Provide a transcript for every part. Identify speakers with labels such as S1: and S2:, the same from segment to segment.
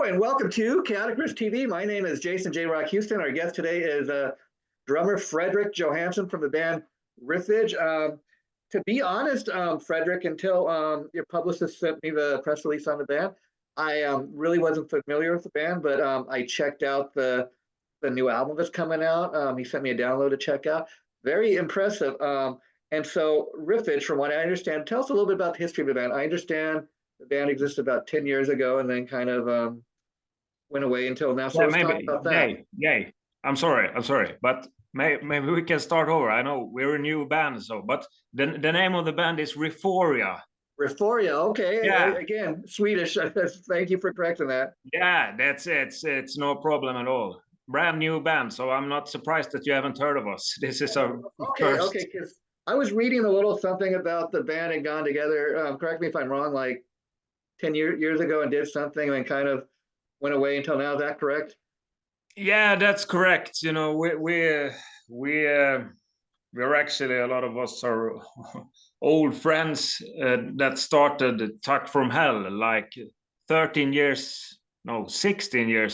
S1: and welcome to Chaotic Riffs TV. My name is Jason J. Rock Houston. Our guest today is drummer Fredrick Johansson from the band Riffage. To be honest, Fredrick, until your publicist sent me the press release on the band, I really wasn't familiar with the band, but I checked out the new album that's coming out. He sent me a download to check out. Very impressive. And so Riffage, from what I understand, tell us a little bit about the history of the band. I understand the band existed about 10 years ago and then kind of went away until now. So
S2: Yeah,
S1: let's talk
S2: maybe.
S1: about that.
S2: Yay. I'm sorry, but maybe we can start over. I know we're a new band, but the name of the band is RIFFORIA.
S1: RIFFORIA, okay.
S2: Yeah.
S1: Again, Swedish. Thank you for correcting that.
S2: Yeah, that's it. It's no problem at all. Brand new band, so I'm not surprised that you haven't heard of us. This is our first.
S1: Okay, because I was reading a little something about the band and gone together. Correct me if I'm wrong, like 10 years ago and did something and kind of went away until now. Is that correct?
S2: Yeah, that's correct. You know, we're actually, a lot of us are old friends that started Tuck from Hell like 16 years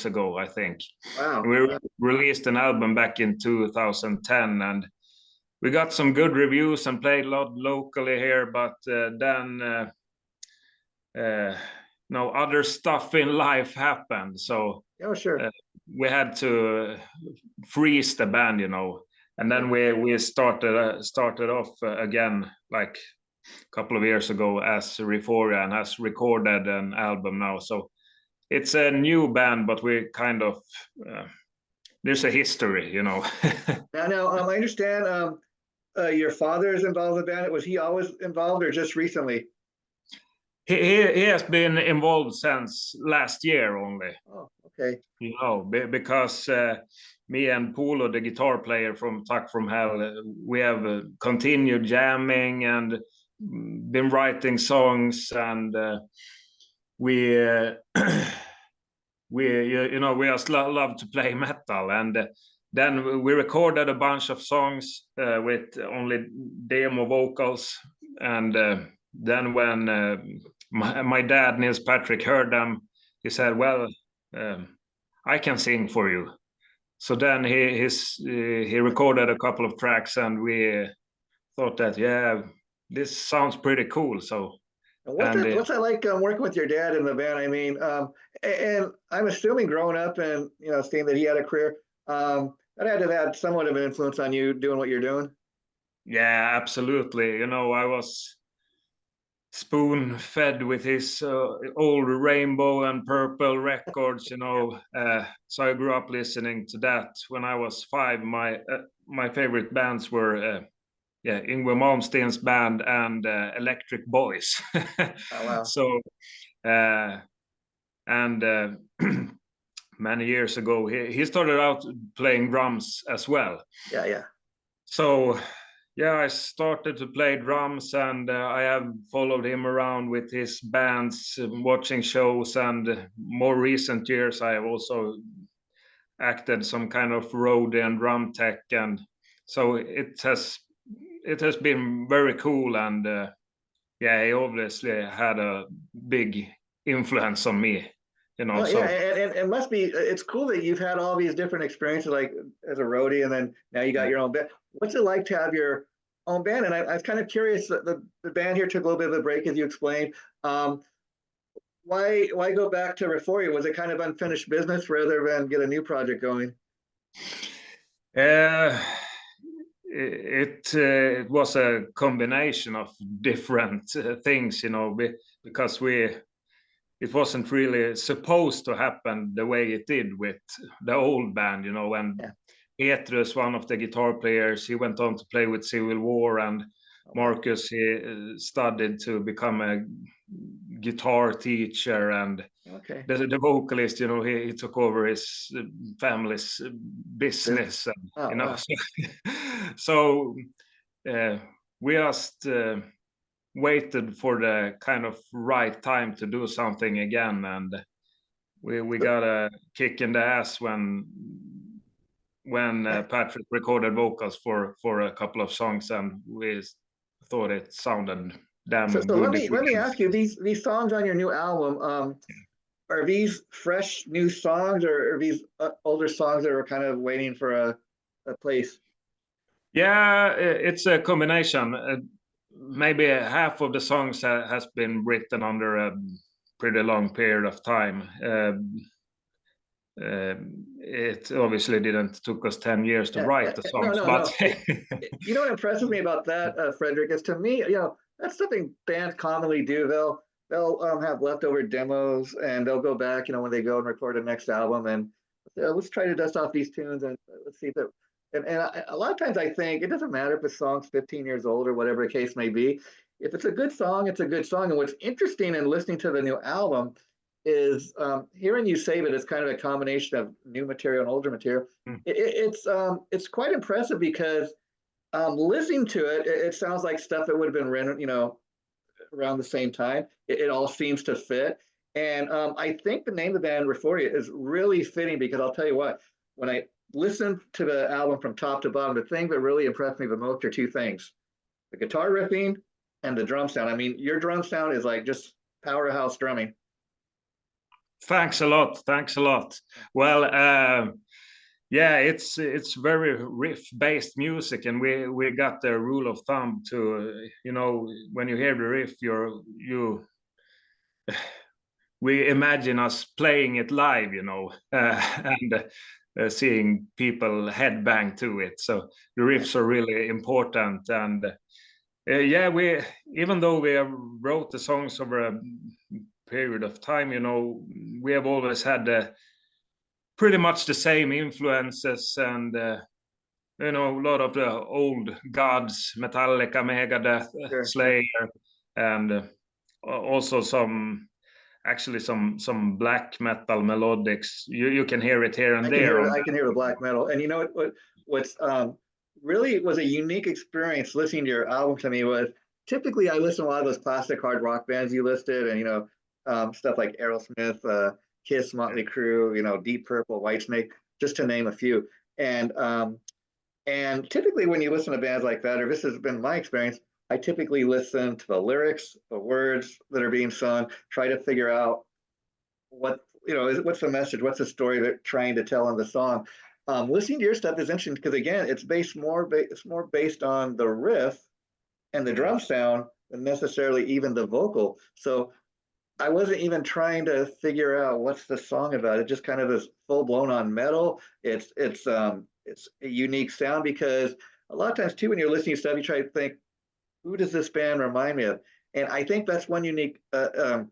S2: ago, I think.
S1: Wow.
S2: We released an album back in 2010, and we got some good reviews and played a lot locally here, but then other stuff in life happened, so
S1: sure.
S2: We had to freeze the band, and then we started off again like a couple of years ago as RIFFORIA, and has recorded an album now. So it's a new band, but we kind of there's a history,
S1: Now, I understand your father is involved in the band. Was he always involved, or just recently?
S2: He has been involved since last year only.
S1: Oh, okay.
S2: Because me and Polo, the guitar player from Tuck from Hell, we have continued jamming and been writing songs, and we just love to play metal. And then we recorded a bunch of songs with only demo vocals, and then when my dad, Nils Patrick, heard them, he said, well, I can sing for you. So then he recorded a couple of tracks, and we thought that, yeah, this sounds pretty cool. So
S1: what's that like working with your dad in the band? I mean, and I'm assuming growing up and seeing that he had a career, that had to have had somewhat of an influence on you doing what you're doing.
S2: Yeah, absolutely. I was spoon-fed with his old Rainbow and Purple records, so I grew up listening to that. When I was 5, my favorite bands were Yngwie Malmsteen's band and Electric Boys.
S1: Oh, wow.
S2: So many years ago he started out playing drums as well.
S1: Yeah.
S2: So yeah, I started to play drums, and I have followed him around with his bands, watching shows, and more recent years I have also acted some kind of roadie and drum tech, and so it has been very cool. And he obviously had a big influence on me.
S1: And it must be, it's cool that you've had all these different experiences, like as a roadie, and then now you got your own band. What's it like to have your own band? And I was kind of curious, the band here took a little bit of a break, as you explained. Why go back to RIFFORIA? Was it kind of unfinished business rather than get a new project going?
S2: It was a combination of different things, because it wasn't really supposed to happen the way it did with the old band, and Petrus, one of the guitar players, he went on to play with Civil War, and Marcus, he studied to become a guitar teacher, and the vocalist, he took over his family's business, and,
S1: wow.
S2: So we just waited for the kind of right time to do something again, and we got a kick in the ass when Patrick recorded vocals for a couple of songs, and we thought it sounded damn good.
S1: So let me ask you, these songs on your new album, are these fresh new songs, or are these older songs that are kind of waiting for a place?
S2: Yeah, it's a combination. Maybe half of the songs has been written under a pretty long period of time. It obviously didn't took us 10 years to write the
S1: No,
S2: songs,
S1: no,
S2: but
S1: no. You know what impresses me about that, Frederick, is to me, that's something bands commonly do. They'll have leftover demos and they'll go back, when they go and record the next album, and let's try to dust off these tunes and let's see if it. A lot of times I think it doesn't matter if a song's 15 years old or whatever the case may be. If it's a good song, it's a good song. And what's interesting in listening to the new album is hearing you say that it's kind of a combination of new material and older material. It's quite impressive because listening to it, it sounds like stuff that would have been written, around the same time. It all seems to fit. And I think the name of the band, RIFFORIA, is really fitting because I'll tell you what, when I listened to the album from top to bottom, the thing that really impressed me the most are two things: the guitar riffing and the drum sound. I mean, your drum sound is like just powerhouse drumming.
S2: Thanks a lot. Thanks a lot. Well, yeah, it's very riff-based music, and we got the rule of thumb to, when you hear the riff, we imagine us playing it live, and seeing people headbang to it. So the riffs are really important, and yeah, even though we have wrote the songs over a period of time, we have always had pretty much the same influences, and a lot of the old gods, Metallica, Megadeth,
S1: Sure.
S2: Slayer, and also some black metal melodics. You can hear it here and there.
S1: I can hear the black metal. And you know what's really was a unique experience listening to your album to me was typically I listen to a lot of those classic hard rock bands you listed, and stuff like Aerosmith, Kiss, Motley Crue, Deep Purple, Whitesnake, just to name a few. And typically when you listen to bands like that, or this has been my experience, I typically listen to the lyrics, the words that are being sung, try to figure out what's the message, what's the story they're trying to tell in the song. Listening to your stuff is interesting because again, it's more based on the riff and the drum sound than necessarily even the vocal. So I wasn't even trying to figure out what's the song about. It just kind of is full blown on metal. It's a unique sound because a lot of times too, when you're listening to stuff, you try to think, who does this band remind me of? And I think that's one unique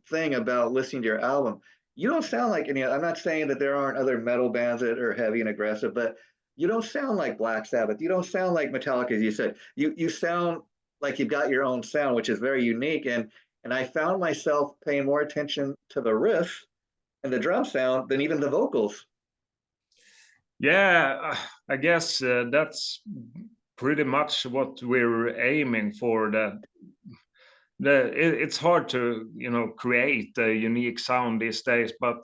S1: thing about listening to your album. You don't sound like any. I'm not saying that there aren't other metal bands that are heavy and aggressive, but you don't sound like Black Sabbath. You don't sound like Metallica, as you said. You sound like you've got your own sound, which is very unique. And I found myself paying more attention to the riff and the drum sound than even the vocals.
S2: Yeah, I guess that's pretty much what we're aiming for. It's hard to create a unique sound these days, but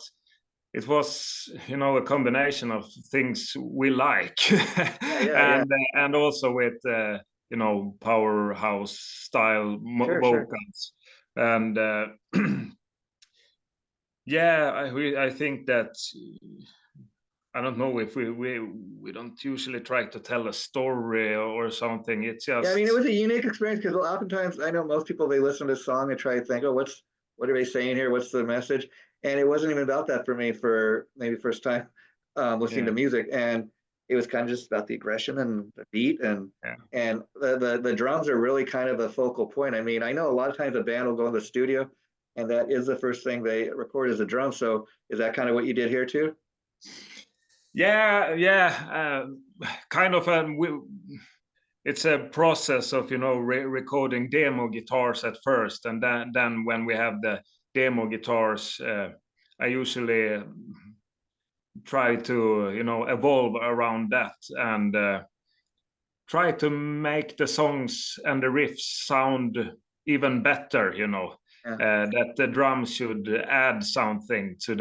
S2: it was a combination of things we like, and also with powerhouse style vocals, and yeah, I think that. I don't know if we don't usually try to tell a story or something. It's just
S1: I mean, it was a unique experience because oftentimes I know most people, they listen to a song and try to think, oh, what are they saying here? What's the message? And it wasn't even about that for me for maybe first time listening to music, and it was kind of just about the aggression and the beat and the drums are really kind of a focal point. I mean, I know a lot of times a band will go in the studio and that is the first thing they record is a drum. So is that kind of what you did here too?
S2: Yeah, kind of. It's a process of recording demo guitars at first, and then when we have the demo guitars, I usually try to evolve around that and try to make the songs and the riffs sound even better. That the drums should add something to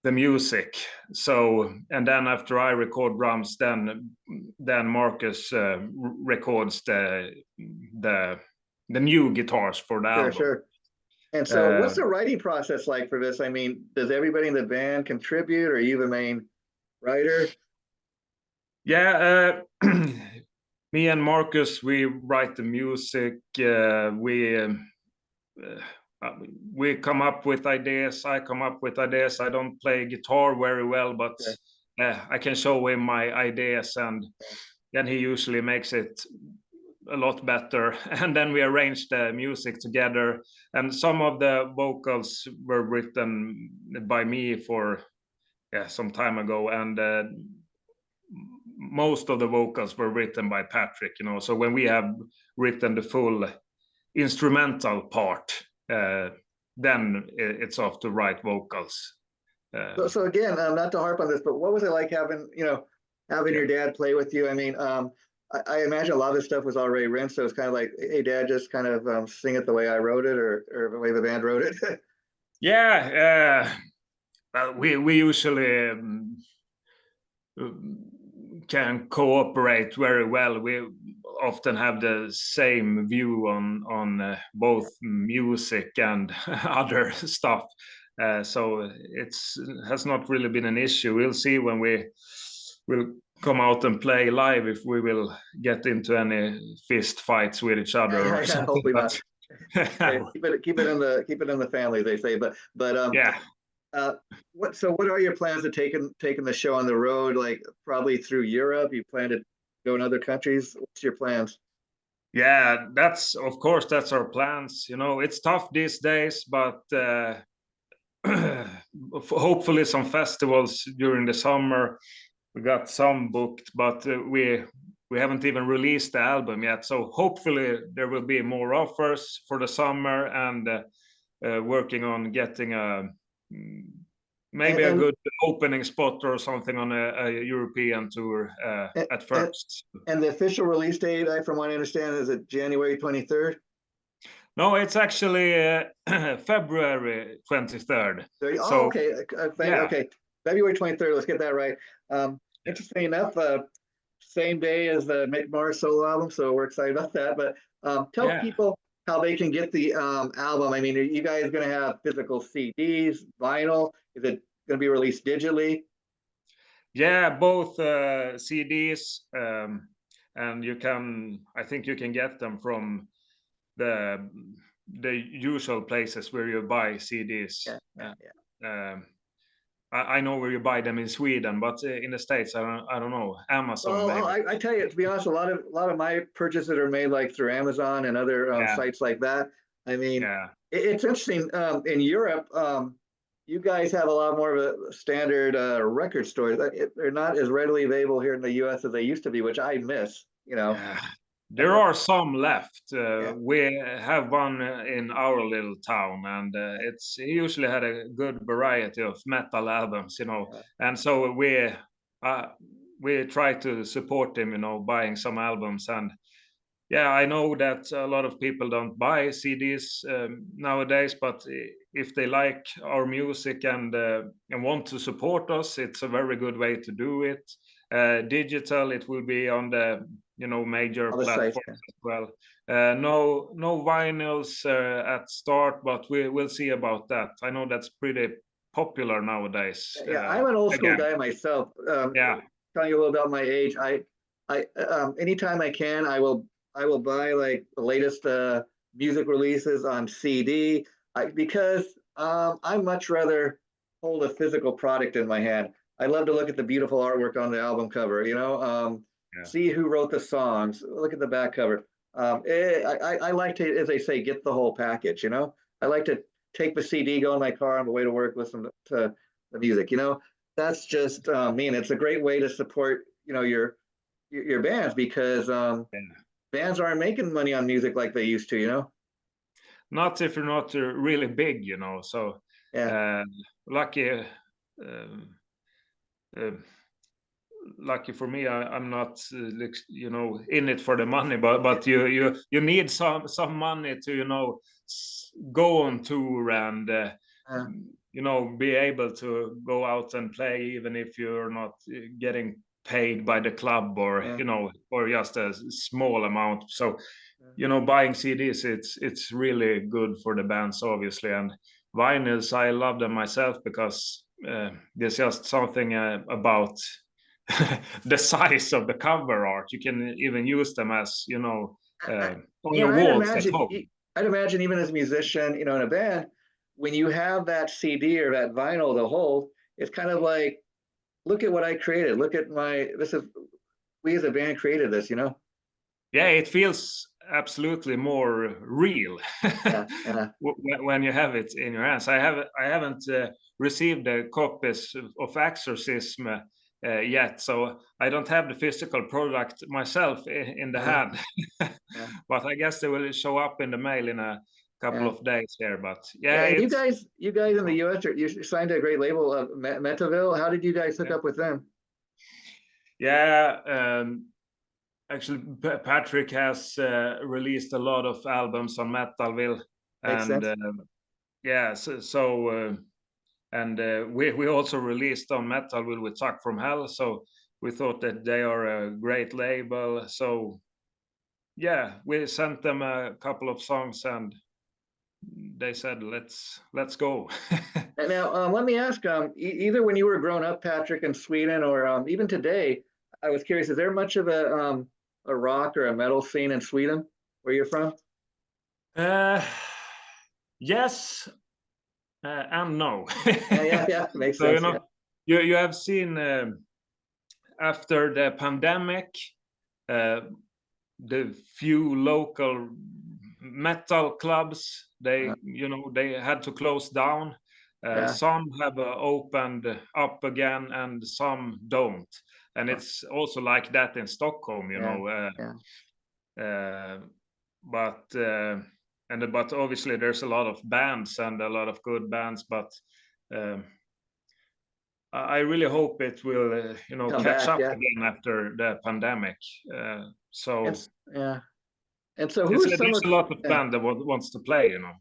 S2: the music. So, and then after I record drums, then Marcus records the new guitars for the album.
S1: Sure. And so what's the writing process like for this? I mean, does everybody in the band contribute, or are you the main writer?
S2: Yeah, me and Marcus, we write the music. We come up with ideas. I come up with ideas. I don't play guitar very well, but I can show him my ideas, and then he usually makes it a lot better. And then we arrange the music together. And some of the vocals were written by me for some time ago, and most of the vocals were written by Patrick. So when we have written the full instrumental part, then it's off to write vocals.
S1: So again, not to harp on this, but what was it like having your dad play with you? I mean, I imagine a lot of this stuff was already written, so it's kind of like, hey, Dad, just kind of sing it the way I wrote it, or the way the band wrote it.
S2: Yeah, we usually can cooperate very well. We often have the same view on both music and other stuff. So it has not really been an issue. We'll see when we will come out and play live if we will get into any fist fights with each other or something.
S1: Hopefully not. Keep it in the family, they say. But
S2: yeah.
S1: What are your plans of taking the show on the road? Like probably through Europe. You plan to go in other countries? What's your plans?
S2: Yeah, that's our plans. It's tough these days, but hopefully some festivals during the summer. We got some booked, but we haven't even released the album yet. So hopefully there will be more offers for the summer, and working on getting a good opening spot or something on a European tour at first.
S1: And the official release date, from what I understand, is it January 23rd?
S2: No, it's actually February 23rd.
S1: So, okay. Okay. February 23rd. Let's get that right. Interesting enough, same day as the Mick Mars solo album, so we're excited about that. But tell people how they can get the album. I mean, are you guys going to have physical CDs, vinyl? Is it going to be released digitally?
S2: Yeah, both CDs, and I think you can get them from the usual places where you buy CDs. I know where you buy them in Sweden, but in the States, I don't know. Amazon.
S1: Well, I tell you, to be honest, a lot of my purchases are made like through Amazon and other sites like that. I mean, it's interesting. In Europe, you guys have a lot more of a standard record stores. They're not as readily available here in the U.S. as they used to be, which I miss.
S2: There are some left. We have one in our little town, and he usually had a good variety of metal albums, and so we try to support him, buying some albums. And I know that a lot of people don't buy CDs nowadays, but if they like our music and want to support us, it's a very good way to do it. Digital, it will be on the major platforms as well. No vinyls at start, but we'll see about that. I know that's pretty popular nowadays.
S1: I'm an old school guy myself. Telling you a little about my age, I anytime I can, I will buy like the latest music releases on CD, because I much rather hold a physical product in my hand. I love to look at the beautiful artwork on the album cover, see who wrote the songs, look at the back cover. I like to, as they say, get the whole package, I like to take the CD, go in my car on the way to work, listen to the music, that's just me. And it's a great way to support, your bands, because bands aren't making money on music like they used to,
S2: Not if you're not really big, so lucky. Lucky for me, I'm not in it for the money, but you need some money to go on tour and be able to go out and play, even if you're not getting paid by the club, or or just a small amount. So you know, buying CDs, it's really good for the bands, obviously, and vinyls, I love them myself because there's just something about the size of the cover art. You can even use them as, you know, on your walls at home.
S1: I'd imagine even as a musician, you know, in a band, when you have that CD or that vinyl to hold, it's kind of like, look at what I created. Look at we as a band created this, you know?
S2: Yeah, it feels absolutely more real
S1: Yeah, yeah.
S2: when you have it in your hands. I haven't received the copies of Axeorcism yet, so I don't have the physical product myself in the hand.
S1: Yeah.
S2: But I guess they will show up in the mail in a couple of days here. But
S1: Yeah,
S2: yeah,
S1: you guys in the US, you signed a great label of Metaville. How did you guys hook up with them?
S2: Yeah, actually, Patrick has released a lot of albums on Metalville,
S1: Makes
S2: and
S1: sense.
S2: yeah, and we also released on Metalville with Tuck from Hell. So we thought that they are a great label. So yeah, we sent them a couple of songs, and they said, "Let's go."
S1: And now, let me ask, either when you were growing up, Patrick, in Sweden, or even today, I was curious, is there much of a rock or a metal scene in Sweden where you're from?
S2: uh, yes, and no.
S1: Yeah, makes
S2: So, you
S1: sense. Yeah,
S2: know, you have seen after the pandemic, uh, the few local metal clubs,
S1: uh,
S2: they had to close down.
S1: yeah,
S2: Some have opened up again, and some don't. And it's also like that in Stockholm, you
S1: yeah,
S2: know.
S1: yeah.
S2: Uh, but but obviously there's a lot of bands and a lot of good bands, but um, I really hope it will, you know,
S1: Come
S2: catch
S1: back,
S2: up
S1: yeah.
S2: again after the pandemic. So
S1: Yeah. And so, who are some
S2: there's
S1: of
S2: a lot of band that wants to play, you know.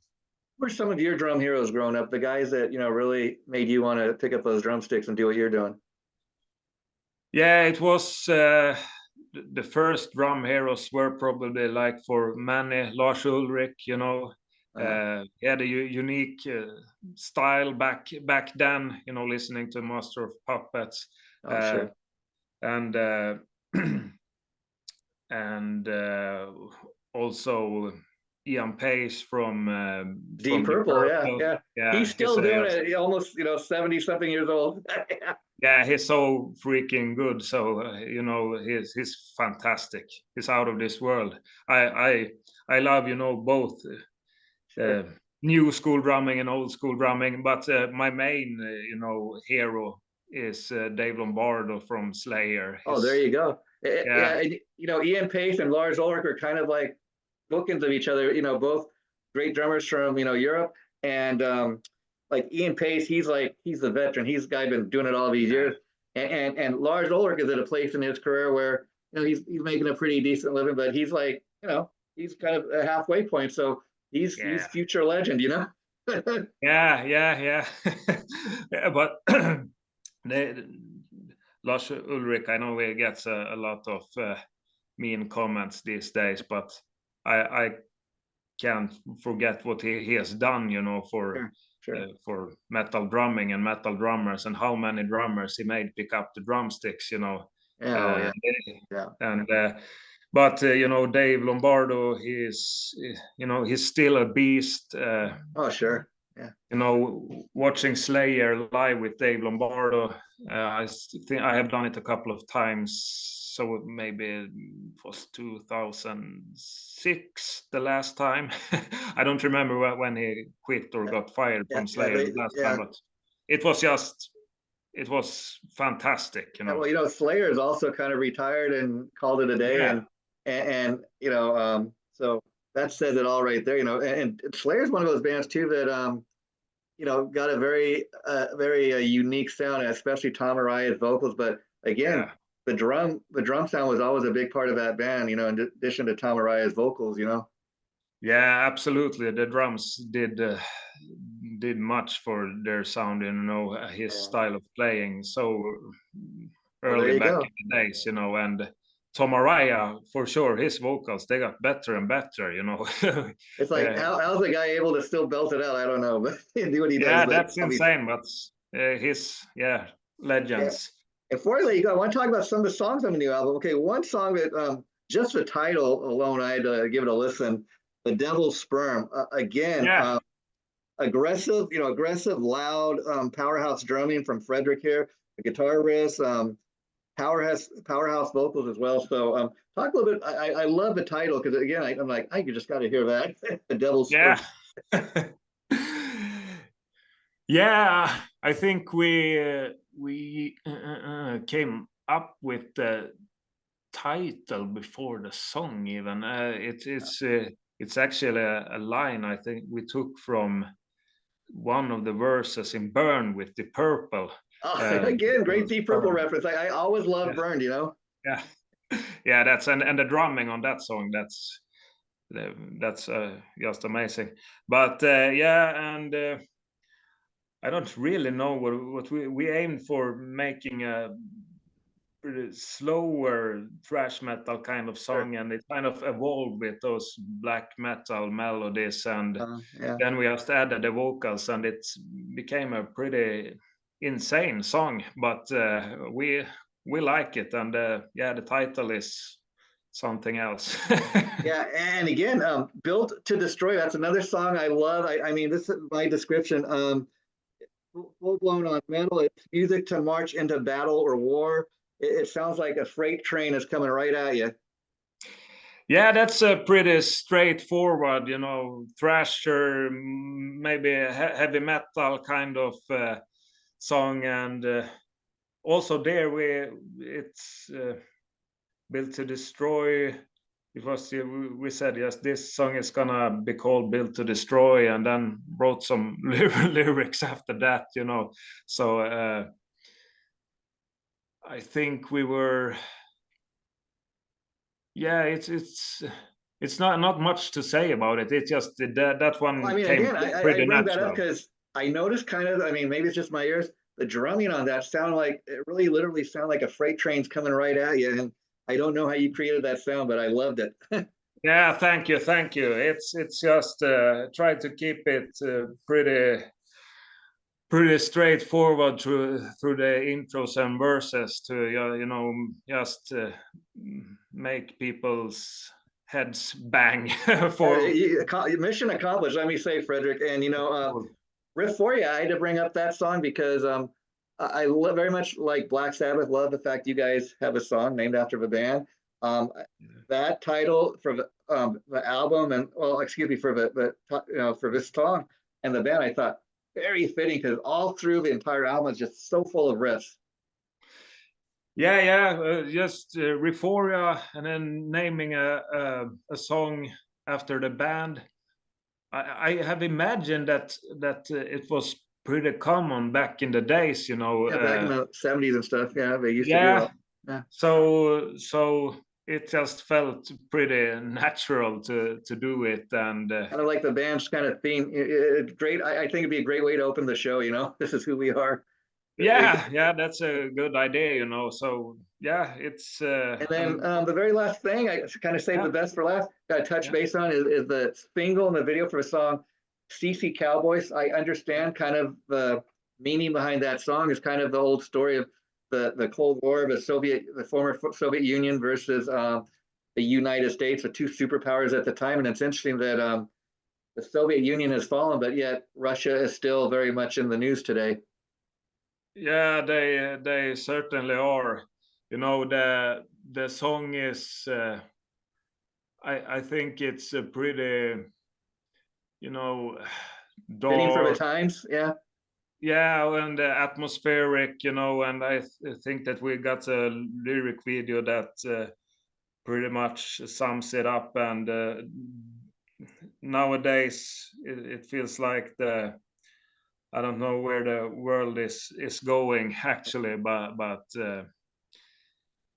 S1: who are some of your drum heroes growing up? The guys that really made you want to pick up those drumsticks and do what you're doing.
S2: Yeah, it was the first drum heroes were probably, like, for many, Lars Ulrich, you know. He had a unique style back then, you know, listening to Master of Puppets,
S1: Oh,
S2: uh,
S1: sure.
S2: and and also Ian Pace
S1: Deep
S2: from Deep
S1: Purple, yeah,
S2: Purple.
S1: yeah.
S2: Yeah,
S1: He's
S2: he's
S1: still doing it. Almost 70 something years old.
S2: yeah, he's so freaking good. So you know, he's fantastic. He's out of this world. I love, you know, both uh,
S1: Sure.
S2: new school drumming and old school drumming, but my main you know, hero is Dave Lombardo from Slayer.
S1: Oh, there
S2: He's
S1: you go.
S2: yeah,
S1: Yeah, and, Ian Pace and Lars Ulrich are kind of like bookends of each other. Both great drummers from Europe, and like Ian Pace, he's the veteran. He's the guy been doing it all these years, and Lars Ulrich is at a place in his career where he's making a pretty decent living, but he's like he's kind of a halfway point. So he's
S2: yeah,
S1: future legend.
S2: yeah. Yeah, but they, Lars Ulrich, I know he gets a lot of mean comments these days, but I can't forget what he has done, you know,
S1: Sure.
S2: for metal drumming and metal drummers, and how many drummers he made pick up the drumsticks, you know.
S1: Yeah. Oh, yeah. Yeah.
S2: And but you know, Dave Lombardo, you know, he's still a beast.
S1: Oh, sure. Yeah.
S2: You know, watching Slayer live with Dave Lombardo, I think I have done it a couple of times. So maybe it was 2006 the last time. I don't remember when he quit or got fired
S1: Yeah.
S2: from
S1: Yeah.
S2: Slayer the last time, but it was it was fantastic, you
S1: Yeah,
S2: know.
S1: well, Slayer's also kind of retired and called it a day,
S2: Yeah,
S1: and so that says it all right there. And Slayer's one of those bands too that got a very unique sound, especially Tom Araya's vocals. But again,
S2: yeah.
S1: the drum sound was always a big part of that band. In addition to Tom Araya's vocals.
S2: Yeah, absolutely. The drums did much for their sound, you know, his
S1: Yeah.
S2: style of playing so
S1: Well, there
S2: early
S1: you
S2: back
S1: go.
S2: in the days, you know, and Tom Araya, for sure, his vocals, they got better and better, you know.
S1: It's like, how's the guy able to still belt it out? I don't know, but do what he does.
S2: Yeah,
S1: But
S2: that's
S1: I mean,
S2: insane, but yeah,
S1: yeah.
S2: legends.
S1: And before I let you go, I want to talk about some of the songs on the new album. Okay, one song that just the title alone, I had to give it a listen. The Devil's Sperm. Again,
S2: Yeah,
S1: aggressive, aggressive, loud, powerhouse drumming from Fredrick here. The guitar riffs, powerhouse vocals as well. So talk a little bit. I love the title because again, I'm like, I just got to hear that. The Devil's Sperm.
S2: yeah. Yeah, I think we came up with the title before the song even. It's actually a line I think we took from one of the verses in Burn with the Purple.
S1: Again, great Deep Purple reference. I always love
S2: Yeah,
S1: Burned,
S2: yeah, yeah. That's and the drumming on that song. That's just amazing. But yeah, and I don't really know what we aimed for, making a pretty slower thrash metal kind of
S1: Sure.
S2: song, and it kind of evolved with those black metal melodies, and
S1: Yeah.
S2: then we just added the vocals, and it became a pretty insane song. But we like it, and yeah, the title is something else.
S1: Yeah, and again, Built to Destroy, that's another song I love. I mean, this is my description. Full blown on metal. It's music to march into battle or war. It sounds like a freight train is coming right at you.
S2: Yeah, that's a pretty straightforward, thrasher, maybe heavy metal kind of song, and also there it's Built to Destroy. It was we said yes, this song is gonna be called Built to Destroy, and then wrote some lyrics after that, So I think we were. Yeah, it's not much to say about it. It's just that
S1: Well, I
S2: one
S1: mean,
S2: came
S1: again, I
S2: pretty
S1: bring that up
S2: natural.
S1: because I noticed kind of, I mean, maybe it's just my ears, the drumming on that sound like, it really literally sound like a freight train's coming right at you. And I don't know how you created that sound, but I loved it.
S2: Yeah, thank you, thank you. It's just try to keep it pretty straightforward through the intros and verses to just make people's heads bang for.
S1: Mission accomplished, let me say, Fredrick. And, RIFFORIA, I had to bring up that song because very much like Black Sabbath, love the fact you guys have a song named after the band. That title for the album, and well, excuse me, for for this song and the band, I thought very fitting because all through the entire album is just so full of riffs.
S2: Yeah, just RIFFORIA, and then naming a song after the band. I have imagined that it was pretty common back in the days,
S1: Yeah, back in the 70s and stuff. Yeah, they used to do
S2: Yeah,
S1: that. Yeah.
S2: so it just felt pretty natural to do it, and
S1: Kind of like the band's kind of theme. It's great. I think it'd be a great way to open the show. This is who we are.
S2: yeah, that's a good idea, So yeah, it's
S1: And then the very last thing, I kind of saved
S2: yeah,
S1: the best for last, got to touch
S2: yeah.
S1: base on is the single and the video for the song CC Cowboys. I understand kind of the meaning behind that song is kind of the old story of the Cold War, the former Soviet Union versus the United States, the two superpowers at the time. And it's interesting that the Soviet Union has fallen, but yet Russia is still very much in the news today.
S2: Yeah, they certainly are. The song is. I think it's a pretty,
S1: Fitting for the
S2: dark.
S1: times. Yeah.
S2: Yeah, and atmospheric, and I think that we got a lyric video that pretty much sums it up. And nowadays, it feels like I don't know where the world is going actually, but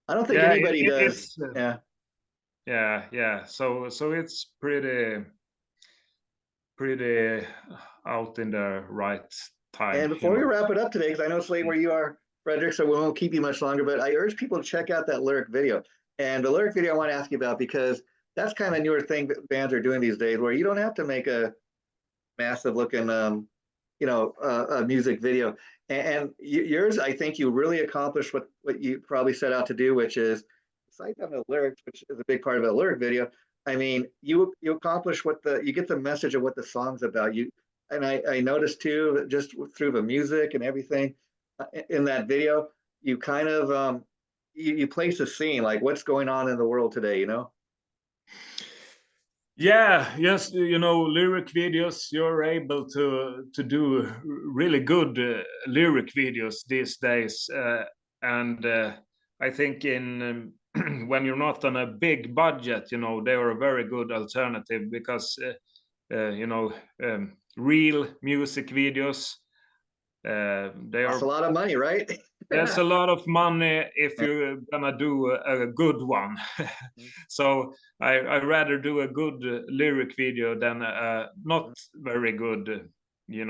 S1: I don't think
S2: yeah,
S1: anybody does.
S2: it's
S1: Yeah.
S2: yeah. So it's pretty out in the right time,
S1: And before we wrap it up today, because I know it's late where you are, Frederick, so we won't keep you much longer, but I urge people to check out that lyric video. And the lyric video I want to ask you about, because that's kind of a newer thing that bands are doing these days, where you don't have to make a massive looking, a music video. And yours, I think you really accomplished what you probably set out to do, which is, besides having the lyrics, which is a big part of a lyric video. I mean, you accomplish you get the message of what the song's about. And I noticed too, that just through the music and everything in that video, you kind of you place a scene, like what's going on in the world today, you know?
S2: Yeah, yes, lyric videos, you're able to do really good lyric videos these days. And I think in when you're not on a big budget, they are a very good alternative, because real music videos, they
S1: That's a
S2: are
S1: lot of money, right?
S2: there's a lot of money if you're gonna do a good one. So I rather do a good lyric video than a not very good,
S1: Yeah,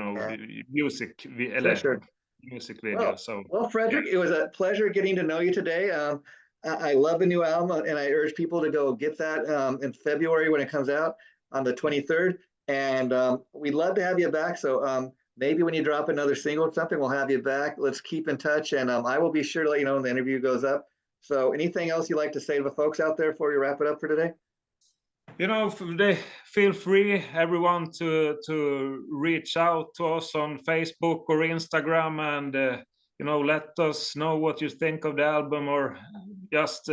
S1: sure.
S2: music video.
S1: Well,
S2: So
S1: well,
S2: yeah.
S1: Fredrick, it was a pleasure getting to know you today. I love the new album, and I urge people to go get that in February when it comes out on the 23rd. And we'd love to have you back. So maybe when you drop another single or something, we'll have you back. Let's keep in touch, and I will be sure to let you know when the interview goes up. So anything else you'd like to say to the folks out there before we wrap it up for today?
S2: They feel free, everyone, to reach out to us on Facebook or Instagram, and let us know what you think of the album, or just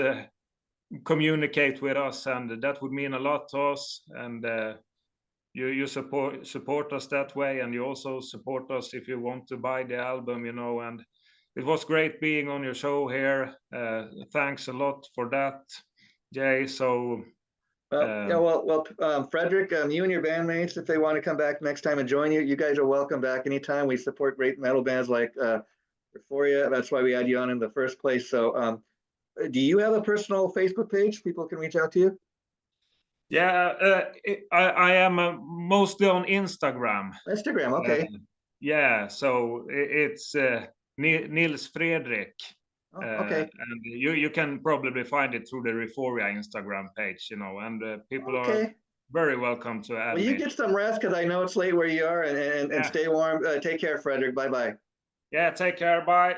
S2: communicate with us, and that would mean a lot to us. And you support us that way, and you also support us if you want to buy the album. And it was great being on your show here. Thanks a lot for that, Jay. So
S1: Fredrick, you and your bandmates, if they want to come back next time and join you, you guys are welcome back anytime. We support great metal bands like RIFFORIA. That's why we had you on in the first place. So do you have a personal Facebook page people can reach out to you?
S2: yeah, I am mostly on Instagram.
S1: Instagram, okay.
S2: Yeah, so it's Nils Fredrick.
S1: Okay.
S2: And you can probably find it through the RIFFORIA Instagram page, and people are very welcome to add
S1: Well, you
S2: me.
S1: get some rest, because I know it's late where you are, and stay warm. Take care, Fredrick. Bye-bye.
S2: Yeah, take care. Bye.